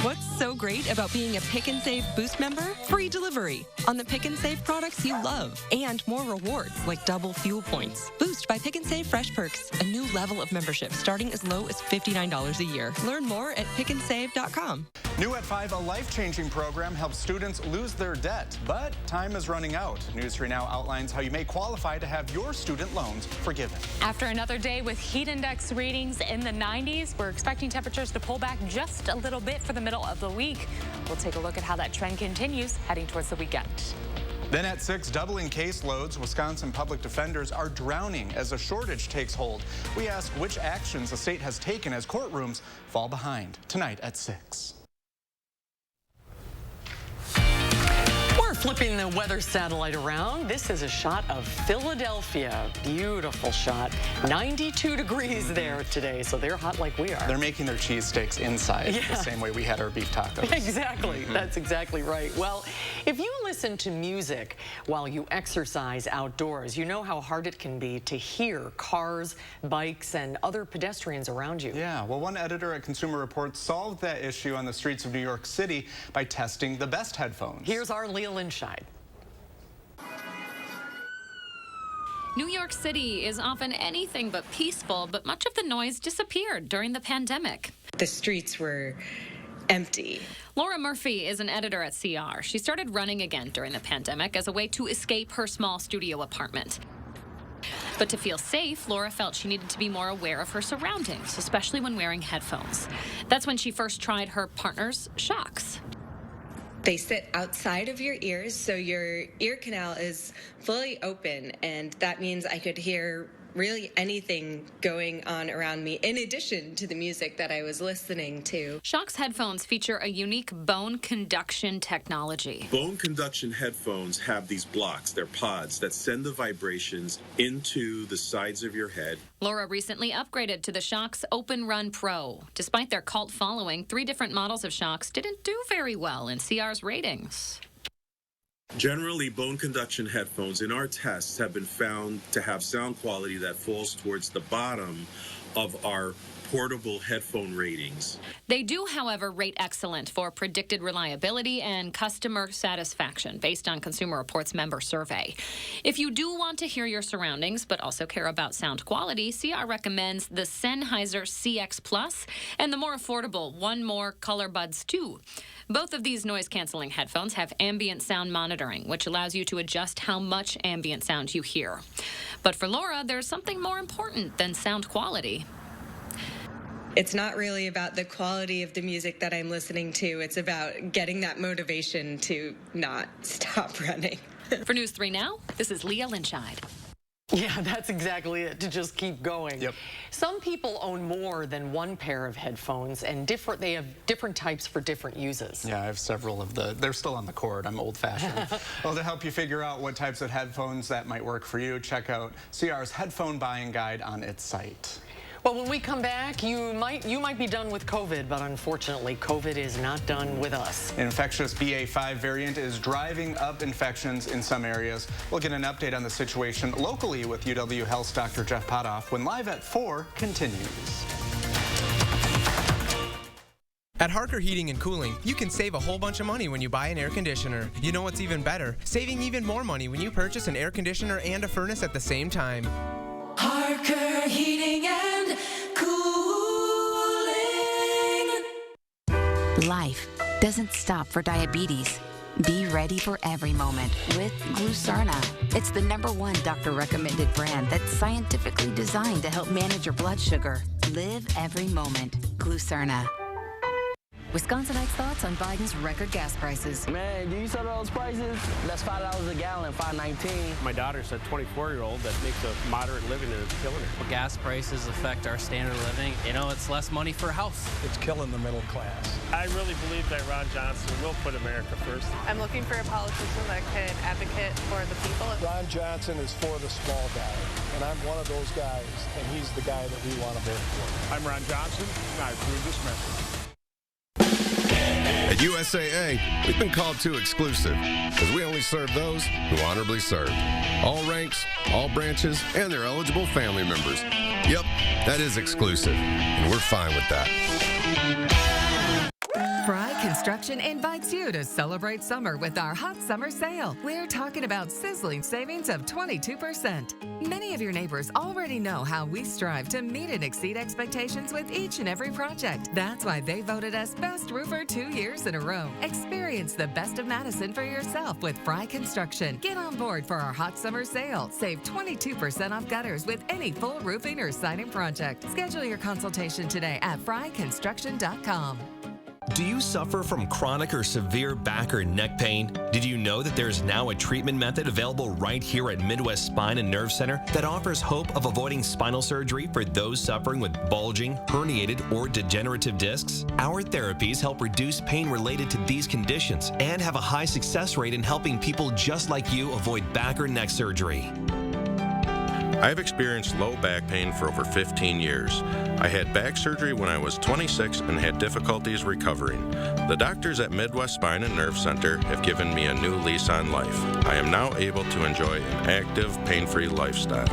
What's so great about being a Pick and Save Boost member? Free delivery on the Pick and Save products you love and more rewards like double fuel points. Boost by Pick and Save Fresh Perks, a new level of membership starting as low as $59 a year. Learn more at pickandsave.com. New at 5, a life-changing program helps students lose their debt, but time is running out. News 3 Now outlines how you may qualify to have your student loans forgiven. After another day with heat index readings in the 90s, we're expecting temperatures to pull back just a little bit for the middle of the week. We'll take a look at how that trend continues heading towards the weekend. Then at 6, doubling caseloads, Wisconsin public defenders are drowning as a shortage takes hold. We ask which actions the state has taken as courtrooms fall behind. Tonight at 6. We're flipping the weather satellite around. This is a shot of Philadelphia. Beautiful shot. 92 degrees there today, so they're hot like we are. They're making their cheesesteaks inside the same way we had our beef tacos. Exactly. That's exactly right. Well, if you listen to music while you exercise outdoors, you know how hard it can be to hear cars, bikes, and other pedestrians around you. Yeah, well, one editor at Consumer Reports solved that issue on the streets of New York City by testing the best headphones. Here's our Leah Linscheid. New York City is often anything but peaceful, but much of the noise disappeared during the pandemic. The streets were empty. Laura Murphy is an editor at CR. She started running again during the pandemic as a way to escape her small studio apartment. But to feel safe, Laura felt she needed to be more aware of her surroundings, especially when wearing headphones. That's when she first tried her partner's Shocks. They sit outside of your ears, so your ear canal is fully open, and that means I could hear really anything going on around me, in addition to the music that I was listening to. Shocks headphones feature a unique bone conduction technology. Bone conduction headphones have these blocks, they're pods, that send the vibrations into the sides of your head. Laura recently upgraded to the Shocks Open Run Pro. Despite their cult following, 3 different models of Shocks didn't do very well in CR's ratings. Generally, bone conduction headphones in our tests have been found to have sound quality that falls towards the bottom of our portable headphone ratings. They do, however, rate excellent for predicted reliability and customer satisfaction based on Consumer Reports member survey. If you do want to hear your surroundings but also care about sound quality, CR recommends the Sennheiser CX Plus and the more affordable One More Color Buds 2. Both of these noise-canceling headphones have ambient sound monitoring, which allows you to adjust how much ambient sound you hear. But for Laura, there's something more important than sound quality. It's not really about the quality of the music that I'm listening to. It's about getting that motivation to not stop running. For News 3 Now, this is Leah Linscheid. Yeah, that's exactly it, to just keep going. Yep. Some people own more than one pair of headphones, and they have different types for different uses. Yeah, I have several of they're still on the cord. I'm old-fashioned. Well, to help you figure out what types of headphones that might work for you, check out CR's headphone buying guide on its site. Well, when we come back, you might be done with COVID, but unfortunately, COVID is not done with us. An infectious BA.5 variant is driving up infections in some areas. We'll get an update on the situation locally with UW Health's Dr. Jeff Potoff when Live at 4 continues. At Harker Heating and Cooling, you can save a whole bunch of money when you buy an air conditioner. You know what's even better? Saving even more money when you purchase an air conditioner and a furnace at the same time. Harker Heating and Cooling. Life doesn't stop for diabetes. Be ready for every moment with Glucerna. It's the #1 doctor-recommended brand that's scientifically designed to help manage your blood sugar. Live every moment. Glucerna. Wisconsinites' thoughts on Biden's record gas prices. Man, do you saw those prices? That's $5 a gallon, $5.19. My daughter's a 24-year-old that makes a moderate living and it's killing her. Well, gas prices affect our standard of living. You know, it's less money for a house. It's killing the middle class. I really believe that Ron Johnson will put America first. I'm looking for a politician that can advocate for the people. Ron Johnson is for the small guy, and I'm one of those guys, and he's the guy that we want to vote for. I'm Ron Johnson, and I approve this message. At USAA, we've been called too exclusive because we only serve those who honorably served. All ranks, all branches, and their eligible family members. Yep, that is exclusive, and we're fine with that. Fry Construction invites you to celebrate summer with our hot summer sale. We're talking about sizzling savings of 22%. Many of your neighbors already know how we strive to meet and exceed expectations with each and every project. That's why they voted us Best Roofer 2 years in a row. Experience the best of Madison for yourself with Fry Construction. Get on board for our hot summer sale. Save 22% off gutters with any full roofing or siding project. Schedule your consultation today at fryconstruction.com. Do you suffer from chronic or severe back or neck pain? Did you know that there's now a treatment method available right here at Midwest Spine and Nerve Center that offers hope of avoiding spinal surgery for those suffering with bulging, herniated, or degenerative discs? Our therapies help reduce pain related to these conditions and have a high success rate in helping people just like you avoid back or neck surgery. I've experienced low back pain for over 15 years. I had back surgery when I was 26 and had difficulties recovering. The doctors at Midwest Spine and Nerve Center have given me a new lease on life. I am now able to enjoy an active, pain-free lifestyle.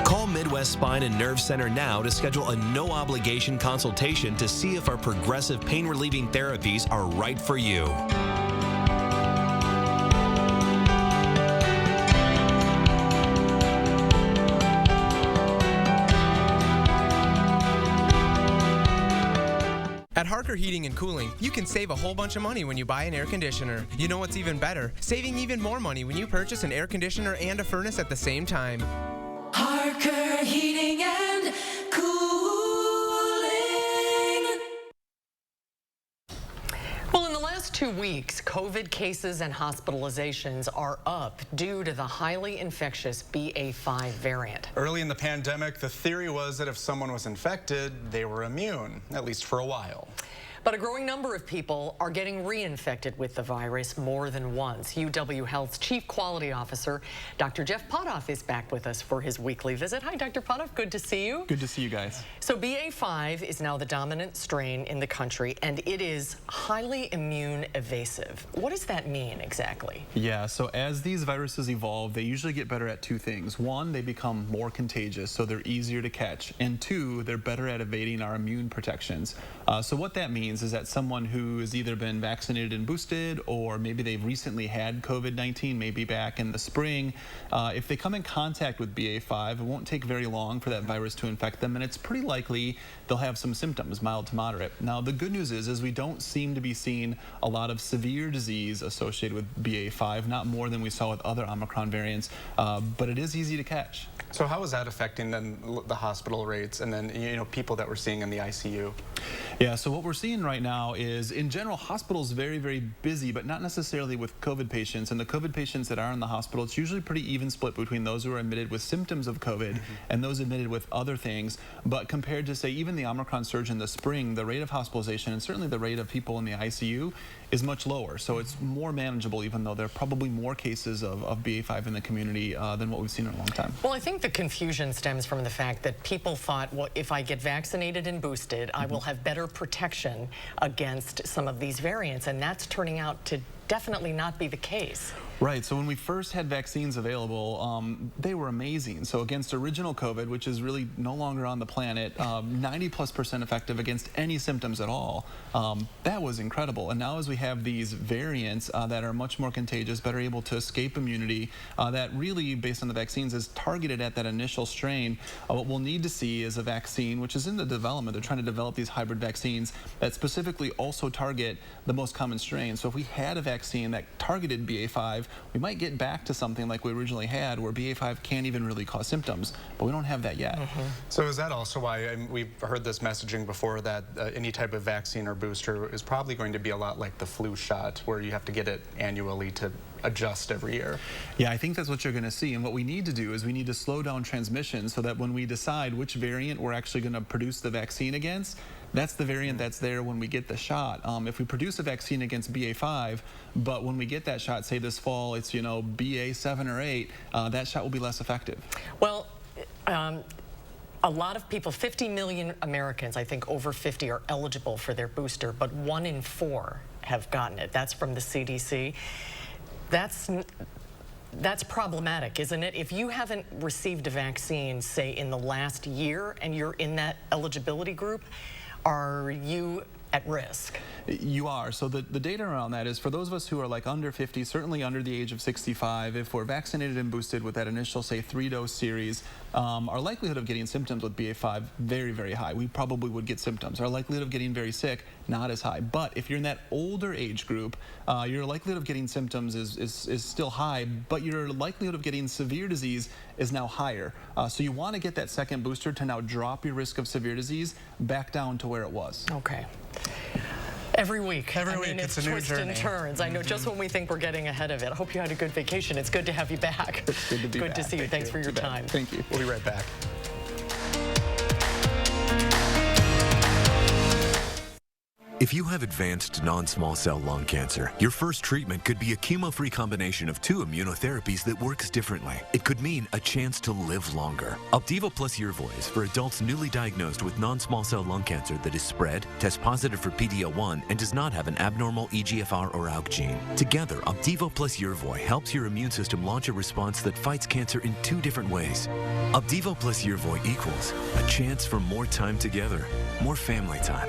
Call Midwest Spine and Nerve Center now to schedule a no-obligation consultation to see if our progressive pain-relieving therapies are right for you. At Harker Heating and Cooling, you can save a whole bunch of money when you buy an air conditioner. You know what's even better? Saving even more money when you purchase an air conditioner and a furnace at the same time. Harker Heating and Cooling. Well, in the last 2 weeks, COVID cases and hospitalizations are up due to the highly infectious BA.5 variant. Early in the pandemic, the theory was that if someone was infected, they were immune, at least for a while. But a growing number of people are getting reinfected with the virus more than once. UW Health's Chief Quality Officer, Dr. Jeff Potoff, is back with us for his weekly visit. Hi, Dr. Potoff. Good to see you. Good to see you guys. So BA.5 is now the dominant strain in the country, and it is highly immune evasive. What does that mean exactly? Yeah, so as these viruses evolve, they usually get better at two things. One, they become more contagious, so they're easier to catch. And two, they're better at evading our immune protections. So what that means is that someone who has either been vaccinated and boosted, or maybe they've recently had COVID-19, maybe back in the spring, if they come in contact with BA.5, it won't take very long for that virus to infect them, and it's pretty likely they'll have some symptoms, mild to moderate. Now, the good news is we don't seem to be seeing a lot of severe disease associated with BA.5, not more than we saw with other Omicron variants, but it is easy to catch. So how is that affecting then the hospital rates and then, you know, people that we're seeing in the ICU? Yeah, so what we're seeing right now is, in general, hospitals very, very busy, but not necessarily with COVID patients. And the COVID patients that are in the hospital, it's usually pretty even split between those who are admitted with symptoms of COVID and those admitted with other things. But compared to, say, even the Omicron surge in the spring, the rate of hospitalization and certainly the rate of people in the ICU is much lower. So it's more manageable, even though there are probably more cases of BA.5 in the community than what we've seen in a long time. Well, I think the confusion stems from the fact that people thought, well, if I get vaccinated and boosted, I will have better protection against some of these variants, and that's turning out to definitely not be the case. Right, so when we first had vaccines available, they were amazing. So against original COVID, which is really no longer on the planet, 90+% effective against any symptoms at all. That was incredible. And now as we have these variants that are much more contagious, better able to escape immunity, that really, based on the vaccines, is targeted at that initial strain, what we'll need to see is a vaccine, which is in the development. They're trying to develop these hybrid vaccines that specifically also target the most common strain. So if we had a vaccine that targeted BA.5, we might get back to something like we originally had, where BA.5 can't even really cause symptoms, but we don't have that yet. So is that also why we've heard this messaging before, that any type of vaccine or booster is probably going to be a lot like the flu shot, where you have to get it annually to adjust every year? Yeah, I think that's what you're going to see. And what we need to do is we need to slow down transmission so that when we decide which variant we're actually going to produce the vaccine against, that's the variant that's there when we get the shot. If we produce a vaccine against BA.5, but when we get that shot, say this fall, it's, you know, BA.7 or 8, that shot will be less effective. Well, a lot of people, 50 million Americans, I think over 50, are eligible for their booster, but 1 in 4 have gotten it. That's from the CDC. That's problematic, isn't it? If you haven't received a vaccine, say, in the last year, and you're in that eligibility group, are you at risk? You are. So the data around that is, for those of us who are like under 50, certainly under the age of 65, if we're vaccinated and boosted with that initial, say, 3-dose series, our likelihood of getting symptoms with BA.5, very, very high. We probably would get symptoms. Our likelihood of getting very sick, not as high. But if you're in that older age group, your likelihood of getting symptoms is still high, but your likelihood of getting severe disease is now higher. So you want to get that second booster to now drop your risk of severe disease back down to where it was. Okay. Every week. Every week, it's a new twists journey. and turns. I know, just when we think we're getting ahead of it. I hope you had a good vacation. It's good to have you back. It's good to be back. Good to see you. Thanks for your time. Thank you. We'll be right back. If you have advanced non-small cell lung cancer, your first treatment could be a chemo-free combination of 2 immunotherapies that works differently. It could mean a chance to live longer. Opdivo plus Yervoy is for adults newly diagnosed with non-small cell lung cancer that is spread, tests positive for PD-L1, and does not have an abnormal EGFR or ALK gene. Together, Opdivo plus Yervoy helps your immune system launch a response that fights cancer in 2 different ways. Opdivo plus Yervoy equals a chance for more time together, more family time,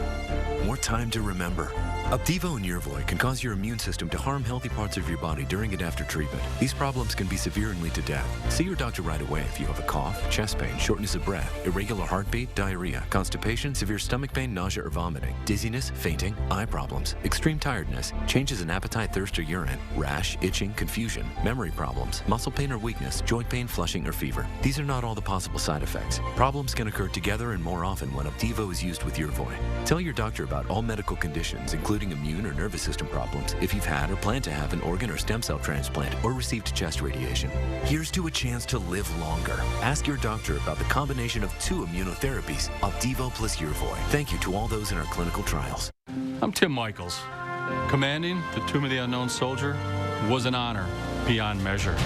more time to remember. Opdivo and Yervoy can cause your immune system to harm healthy parts of your body during and after treatment. These problems can be severe and lead to death. See your doctor right away if you have a cough, chest pain, shortness of breath, irregular heartbeat, diarrhea, constipation, severe stomach pain, nausea or vomiting, dizziness, fainting, eye problems, extreme tiredness, changes in appetite, thirst or urine, rash, itching, confusion, memory problems, muscle pain or weakness, joint pain, flushing or fever. These are not all the possible side effects. Problems can occur together and more often when Opdivo is used with Yervoy. Tell your doctor about all medical conditions, including immune or nervous system problems, if you've had or plan to have an organ or stem cell transplant or received chest radiation. Here's to a chance to live longer. Ask your doctor about the combination of 2 immunotherapies, Opdivo plus Yervoy. Thank you to all those in our clinical trials. I'm Tim Michaels. Commanding the Tomb of the Unknown Soldier was an honor beyond measure.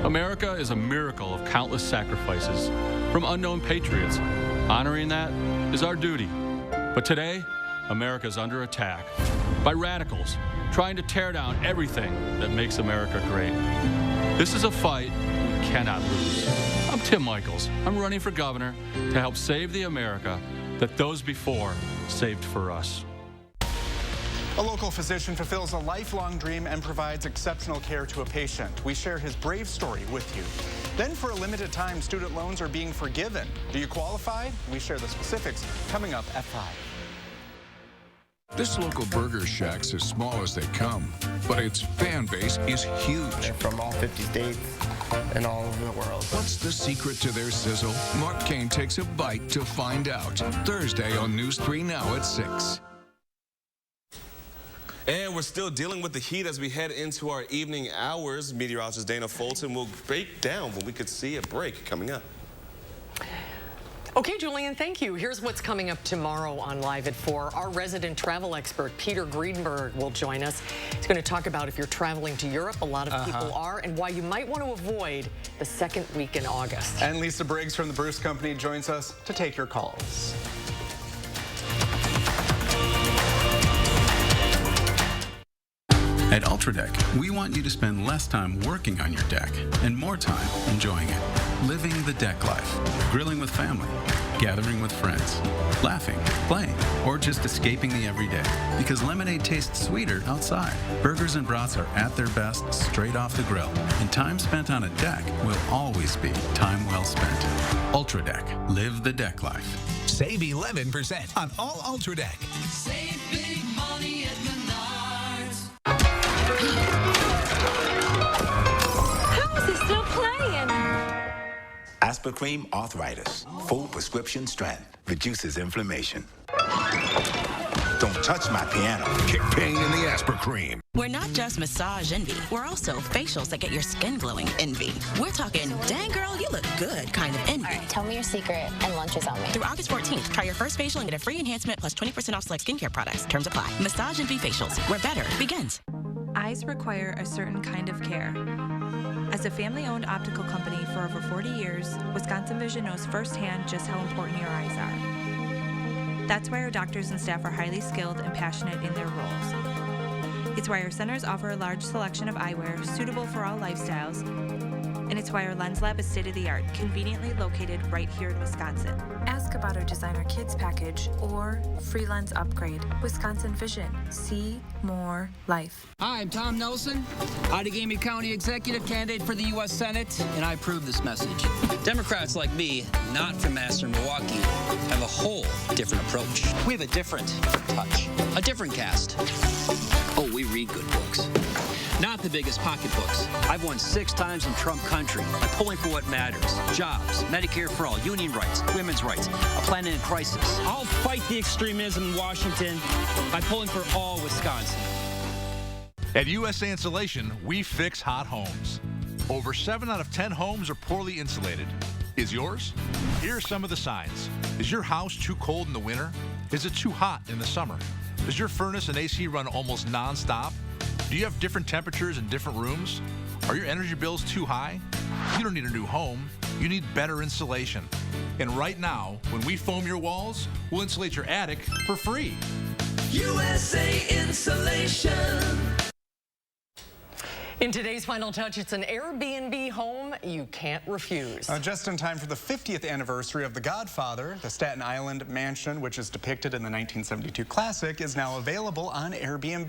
America is a miracle of countless sacrifices from unknown patriots. Honoring that is our duty. But today, America is under attack by radicals trying to tear down everything that makes America great. This is a fight we cannot lose. I'm Tim Michaels. I'm running for governor to help save the America that those before saved for us. A local physician fulfills a lifelong dream and provides exceptional care to a patient. We share his brave story with you. Then, for a limited time, student loans are being forgiven. Do you qualify? We share the specifics coming up at 5. This local burger shack's as small as they come, but its fan base is huge. They're from all 50 states and all over the world. What's the secret to their sizzle? Mark Kane takes a bite to find out. Thursday on News 3 Now at 6. And we're still dealing with the heat as we head into our evening hours. Meteorologist Dana Fulton will break down when we could see a break coming up. Okay, Julian, thank you. Here's what's coming up tomorrow on Live at 4. Our resident travel expert, Peter Greenberg, will join us. He's going to talk about if you're traveling to Europe, a lot of people are, and why you might want to avoid the second week in August. And Lisa Briggs from the Bruce Company joins us to take your calls. At UltraDeck, we want you to spend less time working on your deck and more time enjoying it. Living the deck life, grilling with family, gathering with friends, laughing, playing, or just escaping the everyday. Because lemonade tastes sweeter outside. Burgers and brats are at their best straight off the grill. And time spent on a deck will always be time well spent. UltraDeck, live the deck life. Save 11% on all UltraDeck. Save big money at Menards. How is it still playing? Aspercream Arthritis. Full prescription strength. Reduces inflammation. Don't touch my piano. Kick pain in the Aspercream. We're not just massage envy. We're also facials that get your skin glowing envy. We're talking, dang girl, you look good kind of envy. All right, tell me your secret and lunch is on me. Through August 14th, try your first facial and get a free enhancement plus 20% off select skincare products. Terms apply. Massage Envy Facials, where better begins. Eyes require a certain kind of care. As a family-owned optical company for over 40 years, Wisconsin Vision knows firsthand just how important your eyes are. That's why our doctors and staff are highly skilled and passionate in their roles. It's why our centers offer a large selection of eyewear suitable for all lifestyles, and it's why our lens lab is state-of-the-art, conveniently located right here in Wisconsin. Ask about our Designer Kids package or free lens upgrade. Wisconsin Vision. See more life. Hi, I'm Tom Nelson, Outagamie County Executive Candidate for the U.S. Senate, and I approve this message. Democrats like me, not from Master Milwaukee, have a whole different approach. We have a different touch, a different cast. Oh, we read good books. Not the biggest pocketbooks. I've won 6 times in Trump country by pulling for what matters. Jobs, Medicare for all, union rights, women's rights, a planet in crisis. I'll fight the extremism in Washington by pulling for all Wisconsin. At USA Insulation, we fix hot homes. Over 7 out of 10 homes are poorly insulated. Is yours? Here are some of the signs. Is your house too cold in the winter? Is it too hot in the summer? Does your furnace and AC run almost non-stop? Do you have different temperatures in different rooms? Are your energy bills too high? You don't need a new home. You need better insulation. And right now, when we foam your walls, we'll insulate your attic for free. USA Insulation. In today's Final Touch, it's an Airbnb home you can't refuse. Just in time for the 50th anniversary of The Godfather, the Staten Island mansion, which is depicted in the 1972 classic, is now available on Airbnb.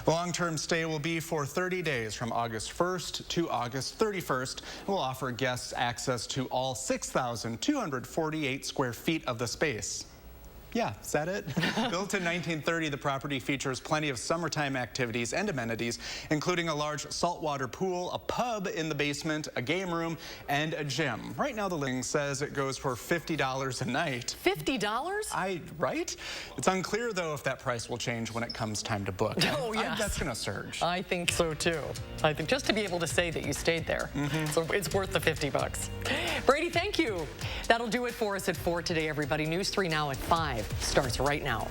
The long-term stay will be for 30 days from August 1st to August 31st. It will offer guests access to all 6,248 square feet of the space. Yeah, is that it? Built in 1930, the property features plenty of summertime activities and amenities, including a large saltwater pool, a pub in the basement, a game room, and a gym. Right now, the listing says it goes for $50 a night. $50? Right? It's unclear, though, if that price will change when it comes time to book. Oh, yes. That's going to surge. I think so, too. I think just to be able to say that you stayed there. So it's worth the $50. Brady, thank you. That'll do it for us at 4 today, everybody. News 3 Now at 5 starts right now.